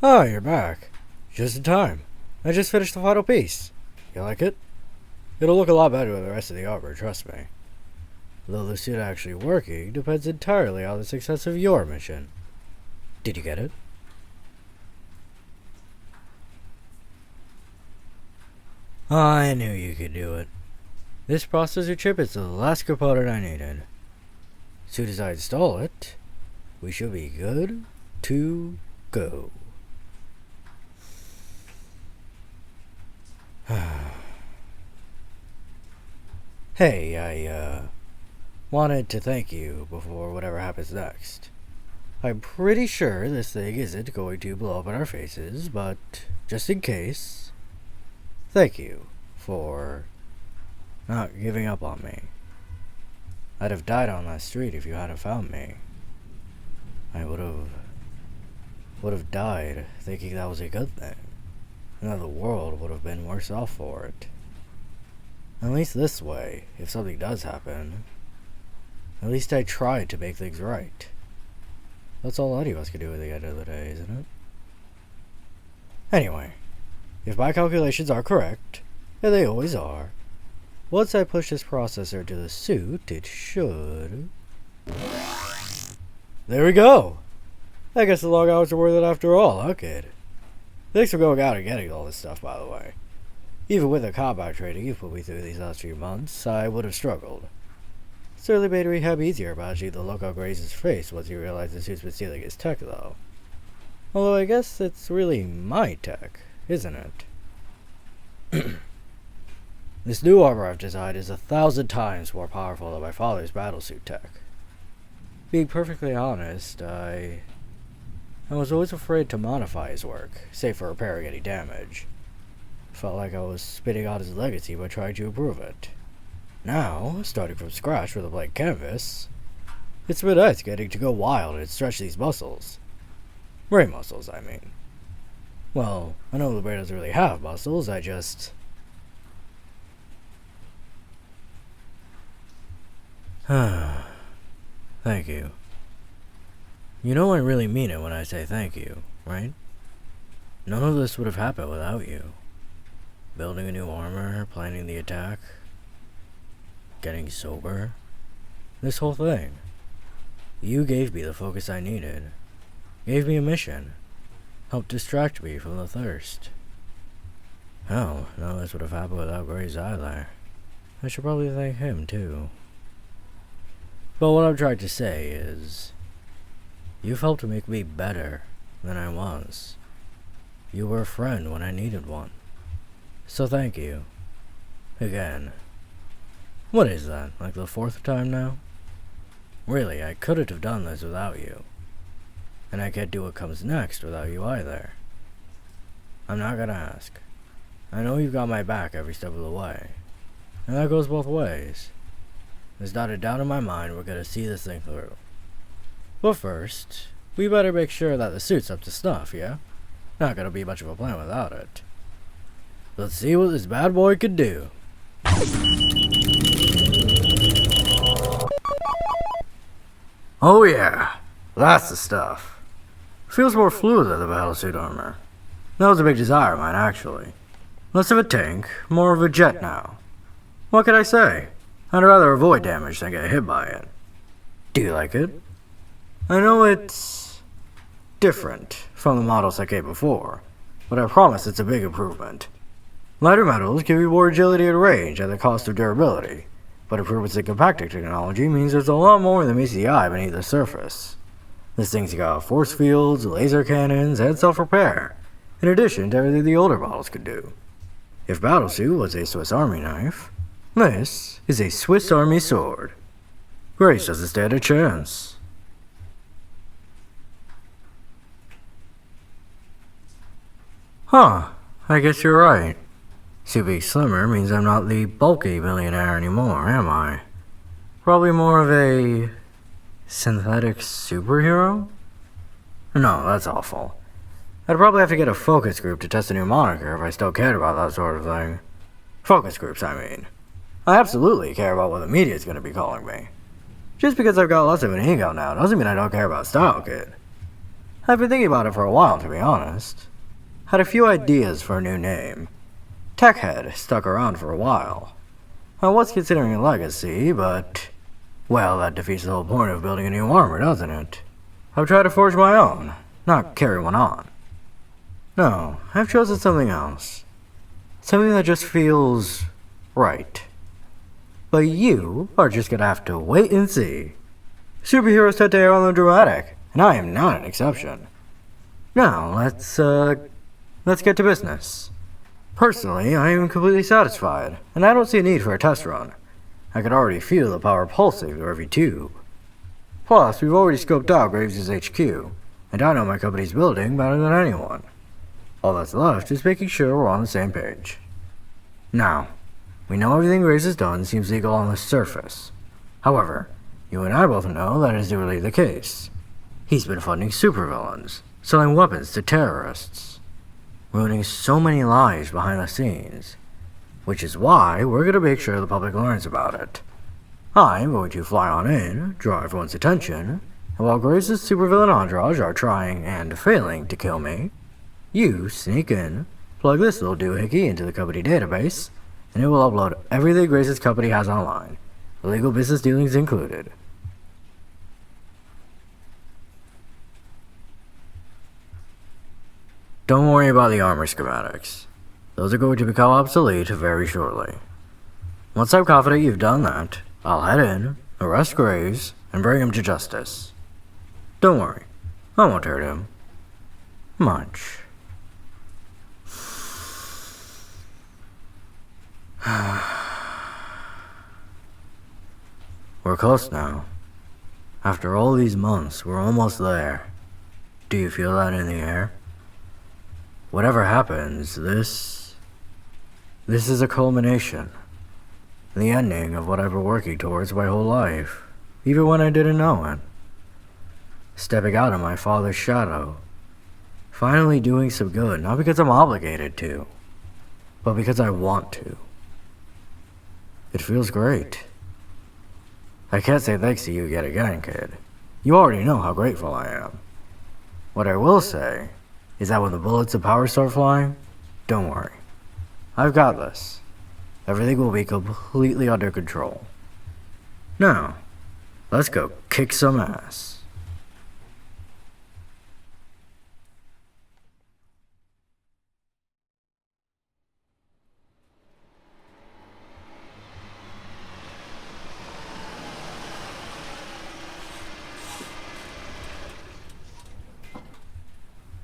Oh, you're back. Just in time. I just finished the final piece. You like it? It'll look a lot better with the rest of the armor, trust me. Though the suit actually working depends entirely on the success of your mission. Did you get it? I knew you could do it. This processor chip is the last component I needed. As soon as I install it, we should be good to go. Hey, I wanted to thank you before whatever happens next. I'm pretty sure this thing isn't going to blow up in our faces, but just in case, thank you for not giving up on me. I'd have died on that street if you hadn't found me. I would have died thinking that was a good thing, and that the world would have been worse off for it. At least this way, if something does happen, at least I tried to make things right. That's all any of us can do at the end of the day, isn't it? Anyway, if my calculations are correct, and they always are, once I push this processor into the suit, it should... There we go! I guess the long hours are worth it after all, huh, kid? Thanks for going out and getting all this stuff, by the way. Even with the combat training you've put me through these last few months, I would have struggled. It certainly made rehab easier managing the look on Grace's face once he realized the suit's been stealing his tech, though. Although I guess it's really my tech, isn't it? This new armor I've designed is 1,000 times more powerful than my father's battlesuit tech. Being perfectly honest, I was always afraid to modify his work, save for repairing any damage. Felt like I was spitting on his legacy by trying to improve it. Now, starting from scratch with a blank canvas, it's been nice getting to go wild and stretch these muscles. Brain muscles, I mean. Well, I know the brain doesn't really have muscles, I just... Thank you. You know I really mean it when I say thank you, right? None of this would have happened without you. Building a new armor, planning the attack, getting sober. This whole thing. You gave me the focus I needed. Gave me a mission. Helped distract me from the thirst. Hell, none of this would have happened without Grace either. I should probably thank him too. But what I'm trying to say is, you've helped to make me better than I was. You were a friend when I needed one. So thank you. Again. What is that, like the 4th time now? Really, I couldn't have done this without you. And I can't do what comes next without you either. I'm not gonna ask. I know you've got my back every step of the way. And that goes both ways. There's not a doubt in my mind we're gonna see this thing through. But first, we better make sure that the suit's up to snuff, yeah? Not gonna be much of a plan without it. Let's see what this bad boy could do. Oh yeah, that's the stuff. Feels more fluid than the Battlesuit Armor. That was a big desire of mine, actually. Less of a tank, more of a jet now. What can I say? I'd rather avoid damage than get hit by it. Do you like it? I know it's different from the models that came before, but I promise it's a big improvement. Lighter metals give you more agility and range at the cost of durability, but improvements in compacting technology means there's a lot more than meets the eye beneath the surface. This thing's got force fields, laser cannons, and self-repair, in addition to everything the older models could do. If Battlesuit was a Swiss Army knife, this is a Swiss Army sword. Grace doesn't stand a chance. Huh, I guess you're right. Suit being slimmer means I'm not the bulky billionaire anymore, am I? Probably more of a synthetic superhero? No, that's awful. I'd probably have to get a focus group to test a new moniker if I still cared about that sort of thing. Focus groups, I mean. I absolutely care about what the media's gonna be calling me. Just because I've got less of an ego now doesn't mean I don't care about style, kid. I've been thinking about it for a while, to be honest. Had a few ideas for a new name. Techhead stuck around for a while. I was considering a legacy, but... well, that defeats the whole point of building a new armor, doesn't it? I've tried to forge my own, not carry one on. No, I've chosen something else. Something that just feels... right. But you are just gonna have to wait and see. Superheroes tend to err on the dramatic, and I am not an exception. Now, let's get to business. Personally, I am completely satisfied, and I don't see a need for a test run. I could already feel the power pulsing through every tube. Plus, we've already scoped out Graves' HQ, and I know my company's building better than anyone. All that's left is making sure we're on the same page. Now, we know everything Graves has done seems legal on the surface. However, you and I both know that isn't really the case. He's been funding supervillains, selling weapons to terrorists, ruining so many lives behind the scenes, which is why we're going to make sure the public learns about it. I'm going to fly on in, draw everyone's attention, and while Graves' supervillain entourage are trying and failing to kill me, you sneak in, plug this little doohickey into the company database, and it will upload everything Graves' company has online, illegal business dealings included. Don't worry about the armor schematics. Those are going to become obsolete very shortly. Once I'm confident you've done that, I'll head in, arrest Graves, and bring him to justice. Don't worry, I won't hurt him. Much. We're close now. After all these months, we're almost there. Do you feel that in the air? Whatever happens, this is a culmination. The ending of what I've been working towards my whole life, even when I didn't know it. Stepping out of my father's shadow. Finally doing some good, not because I'm obligated to, but because I want to. It feels great. I can't say thanks to you yet again, kid. You already know how grateful I am. What I will say is that when the bullets and power start flying, don't worry. I've got this. Everything will be completely under control. Now, let's go kick some ass.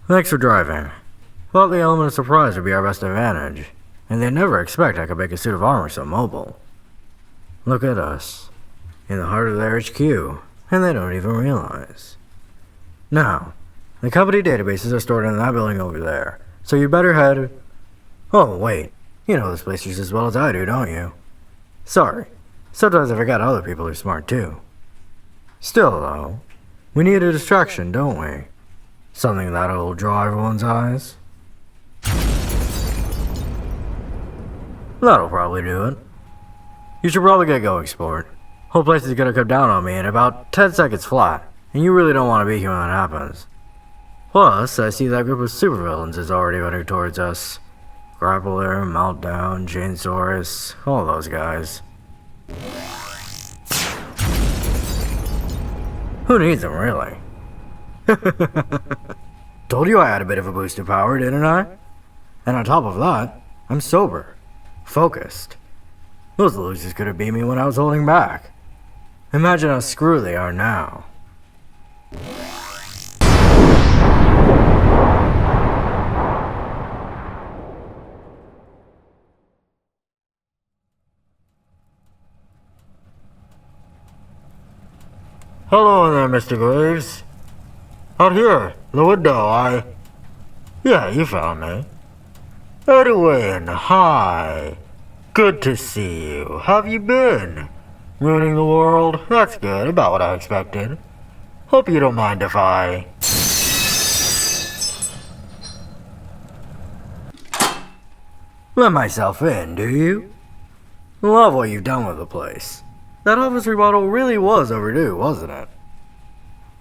Thanks for driving. Thought the element of surprise would be our best advantage, and they'd never expect I could make a suit of armor so mobile. Look at us, in the heart of their HQ, and they don't even realize. Now, the company databases are stored in that building over there, so you better head... Oh, wait, you know this place just as well as I do, don't you? Sorry, sometimes I forget other people are smart too. Still, though, we need a distraction, don't we? Something that'll draw everyone's eyes. That'll probably do it. You should probably get going, sport. Whole place is gonna come down on me in about 10 seconds flat, and you really don't want to be here when that happens. Plus, I see that group of supervillains is already running towards us. Grappler, Meltdown, Chainsaurus, all those guys. Who needs them, really? Told you I had a bit of a boost of power, didn't I? And on top of that, I'm sober. Focused. Those losers could have beat me when I was holding back. Imagine how screwed they are now. Hello there, Mr. Graves. Out here, the window, Yeah, you found me. Edwin, hi. Good to see you. How have you been? Ruining the world? That's good, about what I expected. Hope you don't mind if I... let myself in, do you? Love what you've done with the place. That office remodel really was overdue, wasn't it?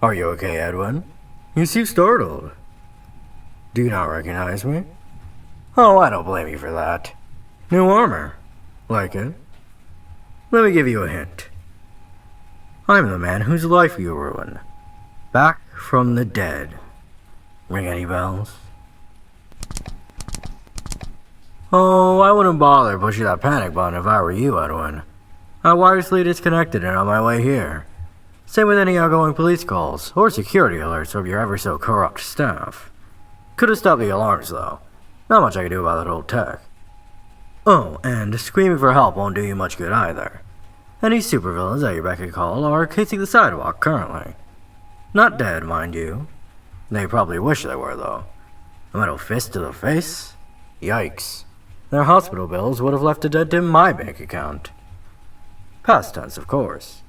Are you okay, Edwin? You seem startled. Do you not recognize me? Oh, I don't blame you for that. New armor. Like it? Let me give you a hint. I'm the man whose life you ruined. Back from the dead. Ring any bells? Oh, I wouldn't bother pushing that panic button if I were you, Edwin. I wirelessly disconnected it on my way here. Same with any outgoing police calls, or security alerts from your ever so corrupt staff. Could've stopped the alarms, though. Not much I could do about that old tech. Oh, and screaming for help won't do you much good either. Any supervillains at your beck and call are casing the sidewalk currently. Not dead, mind you. They probably wish they were, though. A metal fist to the face? Yikes. Their hospital bills would have left a dent in my bank account. Past tense, of course.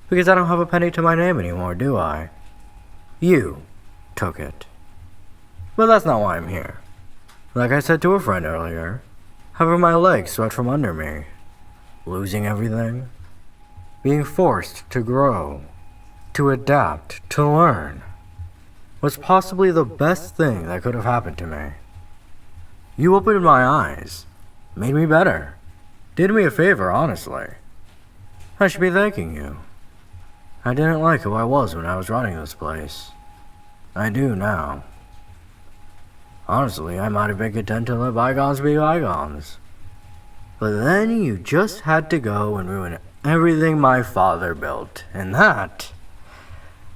Because I don't have a penny to my name anymore, do I? You took it. But that's not why I'm here. Like I said to a friend earlier, having my legs swept from under me. Losing everything. Being forced to grow. To adapt. To learn. Was possibly the best thing that could have happened to me. You opened my eyes. Made me better. Did me a favor, honestly. I should be thanking you. I didn't like who I was when I was running this place. I do now. Honestly, I might have been content to let bygones be bygones. But then you just had to go and ruin everything my father built, and that...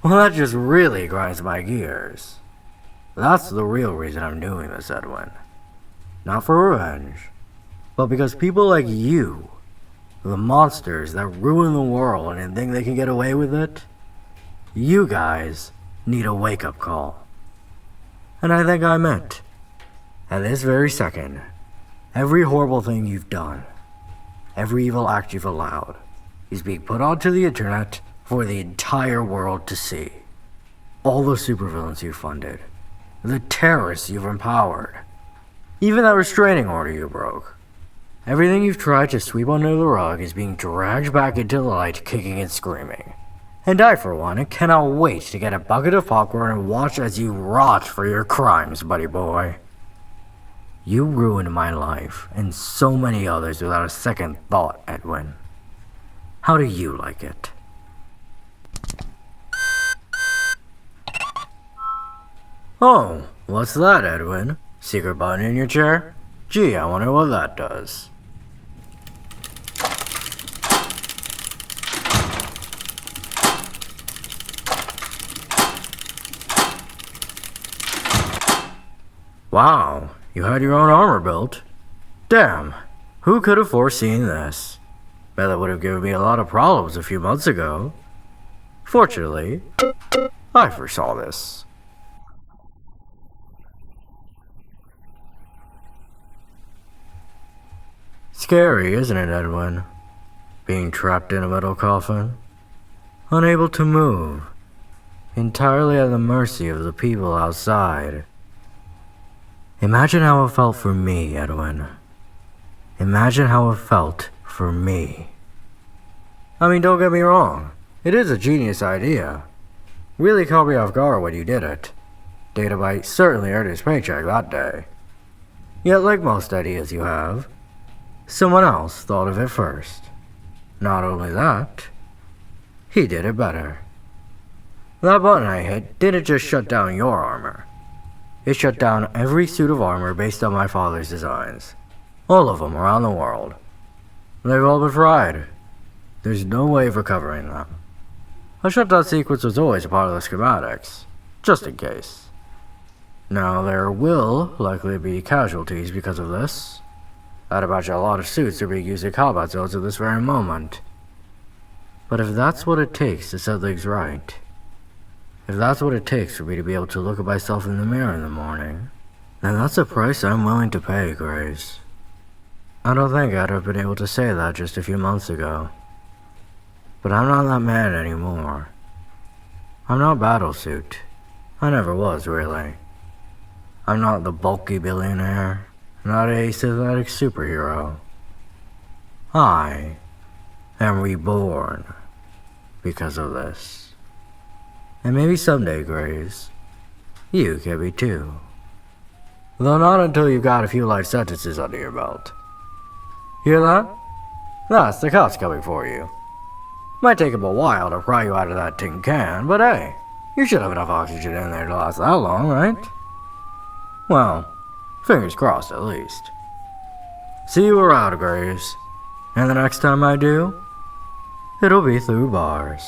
well, that just really grinds my gears. That's the real reason I'm doing this, Edwin. Not for revenge, but because people like you, the monsters that ruin the world and think they can get away with it, you guys need a wake-up call. And I think I meant, at this very second, every horrible thing you've done, every evil act you've allowed, is being put onto the internet for the entire world to see. All the supervillains you funded, the terrorists you've empowered, even that restraining order you broke. Everything you've tried to sweep under the rug is being dragged back into the light, kicking and screaming. And I, for one, cannot wait to get a bucket of popcorn and watch as you rot for your crimes, buddy boy. You ruined my life, and so many others without a second thought, Edwin. How do you like it? Oh, what's that, Edwin? Secret button in your chair? Gee, I wonder what that does. Wow, you had your own armor built? Damn, who could have foreseen this? Bet that would have given me a lot of problems a few months ago. Fortunately, I foresaw this. Scary, isn't it, Edwin? Being trapped in a metal coffin? Unable to move. Entirely at the mercy of the people outside. Imagine how it felt for me, Edwin. Imagine how it felt for me. I mean, don't get me wrong. It is a genius idea. Really caught me off guard when you did it. Databyte certainly earned his paycheck that day. Yet, like most ideas you have, someone else thought of it first. Not only that, he did it better. That button I hit didn't just shut down your armor. It shut down every suit of armor based on my father's designs. All of them around the world. They've all been fried. There's no way of recovering them. A shutdown sequence was always a part of the schematics, just in case. Now, there will likely be casualties because of this. I'd imagine a lot of suits are being used in combat zones at this very moment. But if that's what it takes to set things right, if that's what it takes for me to be able to look at myself in the mirror in the morning, then that's a price I'm willing to pay, Grace. I don't think I'd have been able to say that just a few months ago. But I'm not that man anymore. I'm not Battlesuit. I never was, really. I'm not the bulky billionaire, not a synthetic superhero. I am reborn because of this. And maybe someday, Grace, You can be too. Though not until you've got a few life sentences under your belt. Hear that? That's the cops coming for you. Might take them a while to pry you out of that tin can, but hey, you should have enough oxygen in there to last that long, right? Well, fingers crossed at least. See you around, Graves. And the next time I do, it'll be through bars.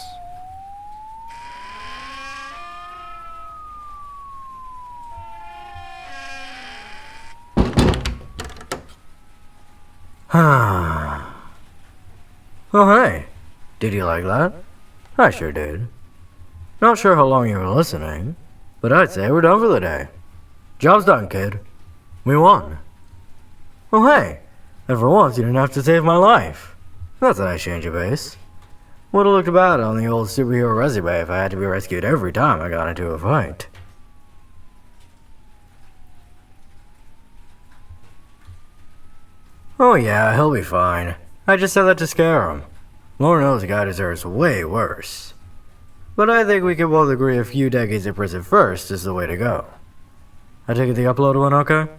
Oh hey, did you like that? I sure did. Not sure how long you were listening, but I'd say we're done for the day. Job's done, kid. We won. Oh hey, and for once you didn't have to save my life. That's a nice change of pace. Would've looked bad on the old superhero resume if I had to be rescued every time I got into a fight. Oh yeah, he'll be fine. I just said that to scare him. Lord knows the guy deserves way worse. But I think we can both agree a few decades in prison first is the way to go. I take it the upload went okay?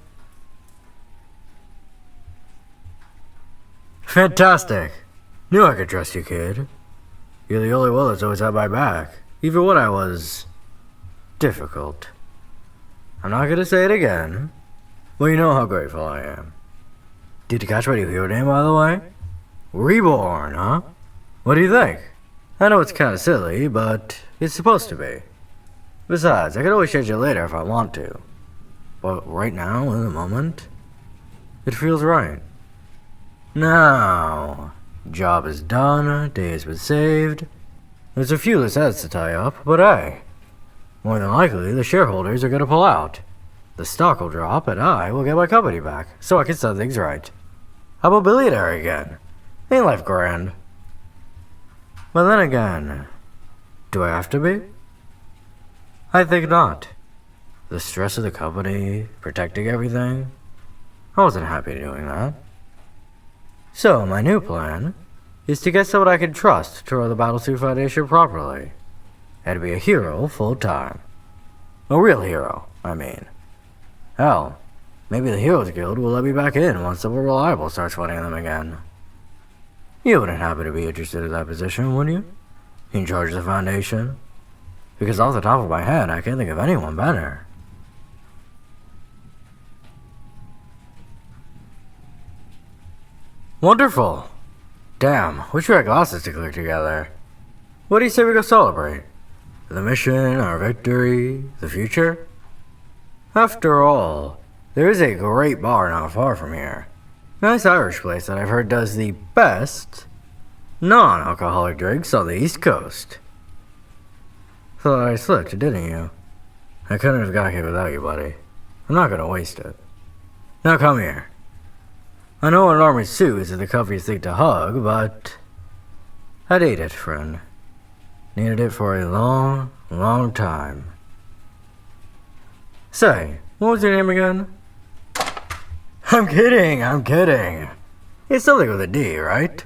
Fantastic! Knew I could trust you, kid. You're the only one that's always had my back, even when I was difficult. I'm not gonna say it again, but you know how grateful I am. Did you catch my new hero name, by the way? Reborn, huh? What do you think? I know it's kinda silly, but it's supposed to be. Besides, I can always change it later if I want to. But right now, in the moment, it feels right. Now, job is done, day has been saved. There's a few loose ends to tie up, but hey, more than likely the shareholders are gonna pull out. The stock will drop and I will get my company back, so I can set things right. How about Billionaire again? Ain't life grand? But then again, do I have to be? I think not. The stress of the company, protecting everything, I wasn't happy doing that. So my new plan is to get someone I can trust to run the Battlesuit Foundation properly, and be a hero full time. A real hero, I mean. Hell, maybe the Heroes Guild will let me back in once someone reliable starts funding them again. You wouldn't happen to be interested in that position, would you? In charge of the Foundation? Because off the top of my head, I can't think of anyone better. Wonderful! Damn, wish we had glasses to clear together. What do you say we go celebrate? The mission, our victory, the future? After all, there is a great bar not far from here. Nice Irish place that I've heard does the best non-alcoholic drinks on the East Coast. Thought I slipped, didn't you? I couldn't have got here without you, buddy. I'm not gonna waste it. Now come here. I know an armored suit isn't the comfiest thing to hug, but I'd eat it, friend. Needed it for a long, long time. Say, what was your name again? I'm kidding. It's something with a D, right?